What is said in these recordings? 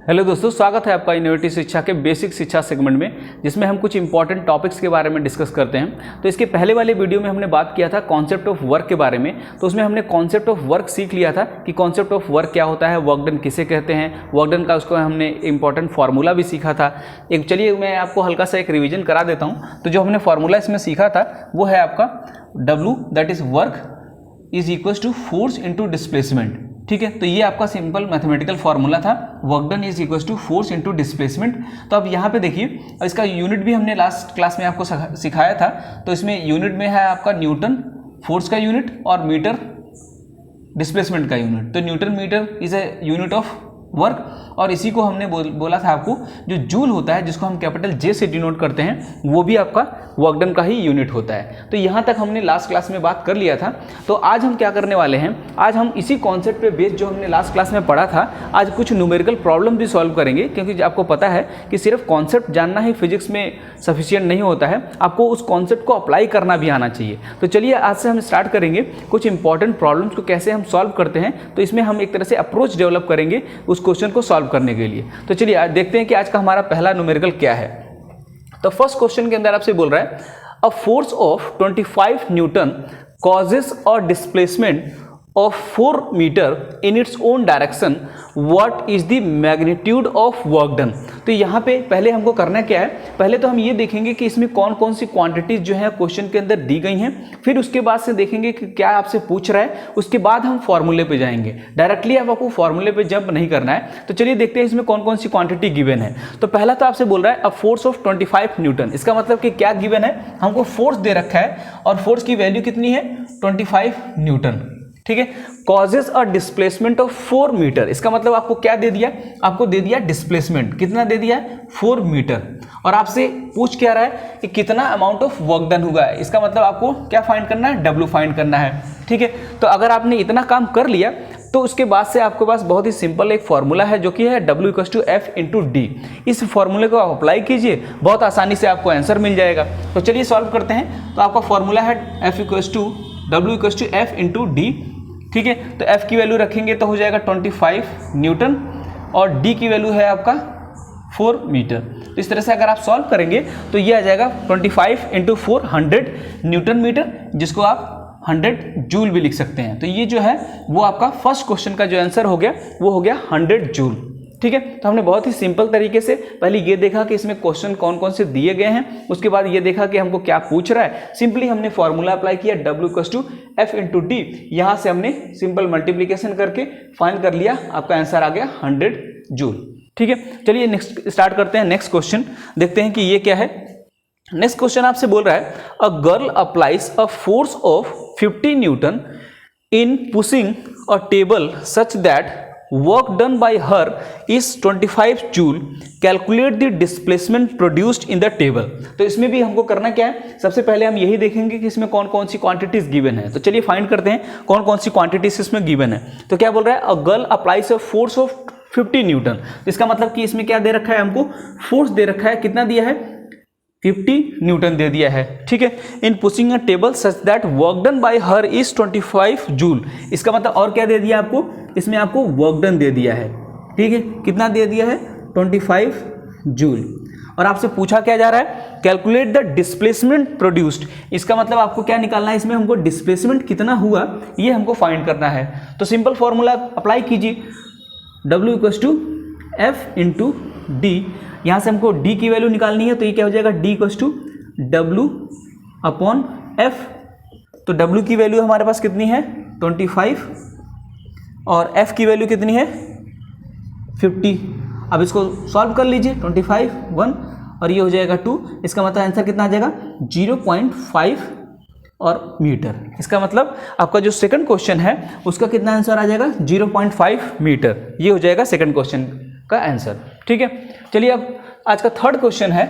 Hello दोस्तों, स्वागत है आपका इनोवेटिव शिक्षा के बेसिक शिक्षा सेगमेंट में, जिसमें हम कुछ इंपॉर्टेंट टॉपिक्स के बारे में डिस्कस करते हैं। तो इसके पहले वाले वीडियो में हमने बात किया था कॉन्सेप्ट ऑफ वर्क के बारे में। तो उसमें हमने कॉन्सेप्ट ऑफ वर्क सीख लिया था कि कॉन्सेप्ट ऑफ वर्क क्या होता है, वर्क डन किसे कहते हैं, वर्क डन का उसको हमने इंपॉर्टेंट फार्मूला भी सीखा था। चलिए मैं आपको हल्का सा एक रिविजन करा देता हूँ। तो जो हमने फार्मूला इसमें सीखा था वो है आपका W, that is work is equal to force into displacement. ठीक है, तो ये आपका सिंपल मैथमेटिकल फार्मूला था, work done is equal to force into displacement. तो अब यहाँ पे देखिए, इसका यूनिट भी हमने लास्ट क्लास में आपको सिखाया था। तो इसमें यूनिट में है आपका न्यूटन फोर्स का यूनिट और मीटर डिस्प्लेसमेंट का यूनिट। तो newton metre is a unit of work, और इसी को हमने बोला था आपको जो जूल होता है, जिसको हम कैपिटल जे से डिनोट करते हैं, वो भी आपका वर्क डन का ही यूनिट होता है। तो यहाँ तक हमने लास्ट क्लास में बात कर लिया था। तो आज हम क्या करने वाले हैं, आज हम इसी कॉन्सेप्ट पे बेस्ड जो हमने लास्ट क्लास में पढ़ा था, आज कुछ न्यूमेरिकल प्रॉब्लम भी सॉल्व करेंगे। क्योंकि आपको पता है कि सिर्फ कॉन्सेप्ट जानना ही फिजिक्स में सफिशिएंट नहीं होता है, आपको उस कॉन्सेप्ट को अप्लाई करना भी आना चाहिए। तो चलिए आज से हम स्टार्ट करेंगे कुछ इंपॉर्टेंट प्रॉब्लम्स को कैसे हम सॉल्व करते हैं। तो इसमें हम एक तरह से अप्रोच डेवलप करेंगे उस क्वेश्चन को सॉल्व करने के लिए। तो चलिए आज देखते हैं कि आज का हमारा पहला न्यूमेरिकल क्या है। तो फर्स्ट क्वेश्चन के अंदर आपसे बोल रहा है, a force of 25 Newton causes a displacement of 4 meter in its own direction, what is the magnitude of work done। तो यहाँ पे पहले हमको करना क्या है, पहले तो हम ये देखेंगे कि इसमें कौन कौन सी क्वांटिटीज जो है क्वेश्चन के अंदर दी गई हैं। फिर उसके बाद से देखेंगे कि क्या आपसे पूछ रहा है, उसके बाद हम फॉर्मूले पे जाएंगे। डायरेक्टली आपको फॉर्मूले पे जंप नहीं करना है। तो चलिए देखते हैं इसमें कौन कौन सी क्वांटिटी गिवन है। तो पहला तो आपसे बोल रहा है अ फोर्स ऑफ 25 न्यूटन। इसका मतलब कि क्या गिवन है, हमको फोर्स दे रखा है और फोर्स की वैल्यू कितनी है, 25 न्यूटन। ठीक है, causes a displacement of 4 metre. इसका मतलब आपको क्या दे दिया, आपको दे दिया डिस्प्लेसमेंट। कितना दे दिया है, 4 मीटर। और आपसे पूछ क्या रहा है कि कितना अमाउंट ऑफ वर्क डन हुआ है। इसका मतलब आपको क्या फाइंड करना है, W फाइंड करना है। ठीक है, तो अगर आपने इतना काम कर लिया तो उसके बाद से आपके पास बहुत ही सिंपल एक फॉर्मूला है जो कि है W = F × D। इस फॉर्मूले को आप अप्लाई कीजिए, बहुत आसानी से आपको आंसर मिल जाएगा। तो चलिए सॉल्व करते हैं। तो आपका फॉर्मूला है W = F × D। ठीक है, तो F की वैल्यू रखेंगे तो हो जाएगा 25 न्यूटन और D की वैल्यू है आपका 4 मीटर। तो इस तरह से अगर आप सॉल्व करेंगे तो ये आ जाएगा 25 × 4 100 न्यूटन मीटर, जिसको आप 100 जूल भी लिख सकते हैं। तो ये जो है वो आपका फर्स्ट क्वेश्चन का जो आंसर हो गया वो हो गया 100 जूल। ठीक है, तो हमने बहुत ही सिंपल तरीके से पहले ये देखा कि इसमें क्वेश्चन कौन कौन से दिए गए हैं, उसके बाद ये देखा कि हमको क्या पूछ रहा है। सिंपली हमने फॉर्मूला अप्लाई किया W = F × D। यहाँ से हमने सिंपल मल्टीप्लीकेशन करके फाइंड कर लिया, आपका आंसर आ गया 100 जूल। ठीक है, चलिए नेक्स्ट स्टार्ट करते हैं। नेक्स्ट क्वेश्चन देखते हैं कि ये क्या है। नेक्स्ट क्वेश्चन आपसे बोल रहा है, a girl applies a force of 50 Newton in pushing a table such that work done by her is 25 joule, calculate the displacement produced in the table। तो इसमें भी हमको करना क्या है, सबसे पहले हम यही देखेंगे कि इसमें कौन कौन सी क्वांटिटीज गिवन है। तो चलिए फाइंड करते हैं कौन कौन सी क्वांटिटीज इसमें गिवन है। तो क्या बोल रहा है, a girl applies a force of 50 Newton. इसका मतलब कि इसमें क्या दे रखा है, हमको फोर्स दे रखा है। कितना दिया है, 50 न्यूटन दे दिया है। ठीक है, in pushing a table such that work done by her is 25 joule. इसका मतलब और क्या दे दिया आपको, इसमें आपको वर्क डन दे दिया है। ठीक है, कितना दे दिया है, 25 जूल। और आपसे पूछा क्या जा रहा है, कैलकुलेट द डिस्प्लेसमेंट प्रोड्यूस्ड। इसका मतलब आपको क्या निकालना है, इसमें हमको डिस्प्लेसमेंट कितना हुआ ये हमको फाइंड करना है। तो सिंपल फॉर्मूला अप्लाई कीजिए, W = F × D। यहाँ से हमको D की वैल्यू निकालनी है, तो ये क्या हो जाएगा, D = W/F। तो W की वैल्यू हमारे पास कितनी है, 25, और F की वैल्यू कितनी है, 50। अब इसको सॉल्व कर लीजिए, 25 1 और ये हो जाएगा 2। इसका मतलब आंसर कितना आ जाएगा, 0.5 और मीटर। इसका मतलब आपका जो सेकंड क्वेश्चन है उसका कितना आंसर आ जाएगा, 0.5 मीटर। ये हो जाएगा सेकंड क्वेश्चन का आंसर। ठीक है, चलिए अब आज का थर्ड क्वेश्चन है।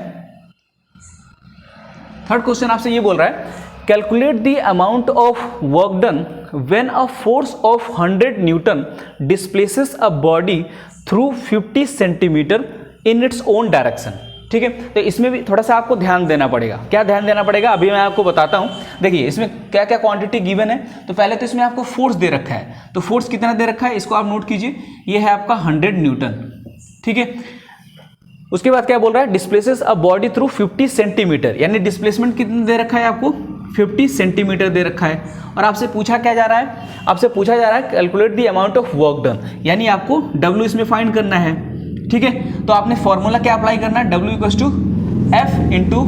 थर्ड क्वेश्चन आपसे ये बोल रहा है, calculate the amount of work done when a force of 100 Newton displaces a body through 50 centimetre in its own direction. ठीक है, तो इसमें भी थोड़ा सा आपको ध्यान देना पड़ेगा। क्या ध्यान देना पड़ेगा, अभी मैं आपको बताता हूं। देखिए इसमें क्या क्या क्वांटिटी गिवन है। तो पहले तो इसमें आपको फोर्स दे रखा है। तो फोर्स कितना दे रखा है इसको आप नोट कीजिए, ये है आपका 100 न्यूटन। ठीक है। उसके बाद क्या बोल रहा है, displaces a body through 50 centimetre, यानी डिस्प्लेसमेंट कितना दे रखा है आपको, 50 सेंटीमीटर दे रखा है। और आपसे पूछा क्या जा रहा है, आपसे पूछा जा रहा है calculate the amount of work done, यानी आपको W इसमें फाइंड करना है। ठीक है, तो आपने फॉर्मूला क्या अप्लाई करना है, W equals to F into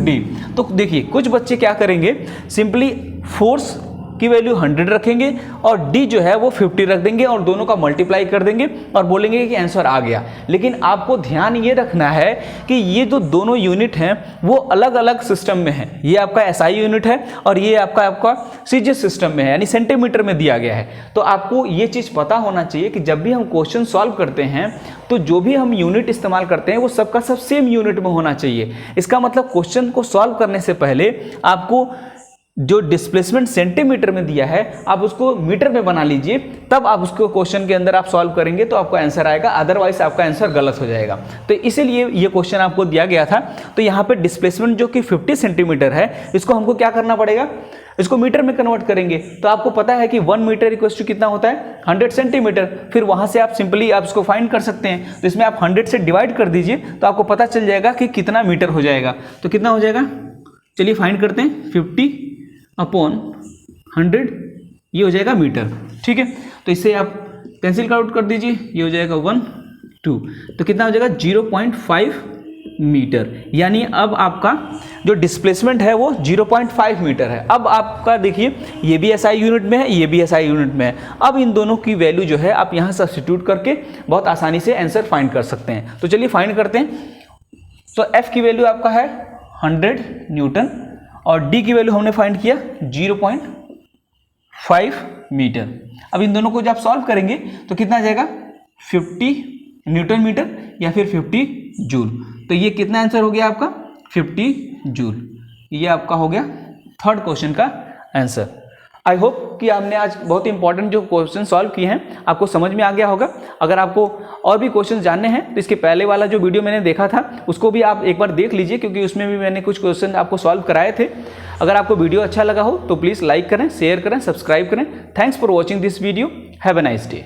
D. तो देखिए कुछ बच्चे क्या करेंगे, सिंपली फोर्स की वैल्यू 100 रखेंगे और D जो है वो 50 रख देंगे और दोनों का मल्टीप्लाई कर देंगे और बोलेंगे कि आंसर आ गया। लेकिन आपको ध्यान ये रखना है कि ये जो दोनों यूनिट हैं वो अलग अलग सिस्टम में हैं। ये आपका SI यूनिट है और ये आपका सीजीएस सिस्टम में है, यानी सेंटीमीटर में दिया गया है। तो आपको ये चीज़ पता होना चाहिए कि जब भी हम क्वेश्चन सॉल्व करते हैं तो जो भी हम यूनिट इस्तेमाल करते हैं वो सबका सब सेम यूनिट में होना चाहिए। इसका मतलब क्वेश्चन को सॉल्व करने से पहले आपको जो डिस्प्लेसमेंट सेंटीमीटर में दिया है आप उसको मीटर में बना लीजिए, तब आप उसको क्वेश्चन के अंदर आप सॉल्व करेंगे तो आपका आंसर आएगा, अदरवाइज आपका आंसर गलत हो जाएगा। तो इसीलिए ये क्वेश्चन आपको दिया गया था। तो यहाँ पे डिस्प्लेसमेंट जो कि 50 सेंटीमीटर है, इसको हमको क्या करना पड़ेगा, इसको मीटर में कन्वर्ट करेंगे। तो आपको पता है कि 1 मीटर इक्वल टू कितना होता है, 100 सेंटीमीटर। फिर वहाँ से आप सिंपली आप इसको फाइंड कर सकते हैं। तो इसमें आप 100 से डिवाइड कर दीजिए तो आपको पता चल जाएगा कि कितना मीटर हो जाएगा। तो कितना हो जाएगा, चलिए फाइंड करते हैं, 50 अपॉन 100 ये हो जाएगा मीटर। ठीक है, तो इससे आप कैंसिल आउट कर दीजिए, ये हो जाएगा 1 2, तो कितना हो जाएगा 0.5 मीटर। यानी अब आपका जो डिस्प्लेसमेंट है वो 0.5 मीटर है। अब आपका देखिए ये भी SI यूनिट में है, ये भी SI यूनिट में है। अब इन दोनों की वैल्यू जो है आप यहाँ सब्स्टिट्यूट करके बहुत आसानी से आंसर फाइंड कर सकते हैं। तो चलिए फाइंड करते हैं। तो F की वैल्यू आपका है 100 न्यूटन और D की वैल्यू हमने फाइंड किया 0.5 मीटर। अब इन दोनों को जब सॉल्व करेंगे तो कितना आ जाएगा, 50 न्यूटन मीटर या फिर 50 जूल। तो ये कितना आंसर हो गया आपका, 50 जूल। ये आपका हो गया थर्ड क्वेश्चन का आंसर। आई होप कि आपने आज बहुत इंपॉर्टेंट जो क्वेश्चन सॉल्व किए हैं आपको समझ में आ गया होगा। अगर आपको और भी क्वेश्चन जानने हैं तो इसके पहले वाला जो वीडियो मैंने देखा था उसको भी आप एक बार देख लीजिए, क्योंकि उसमें भी मैंने कुछ क्वेश्चन आपको सॉल्व कराए थे। अगर आपको वीडियो अच्छा लगा हो तो प्लीज़ लाइक करें, शेयर करें, सब्सक्राइब करें। Thanks for watching this video. Have a nice day.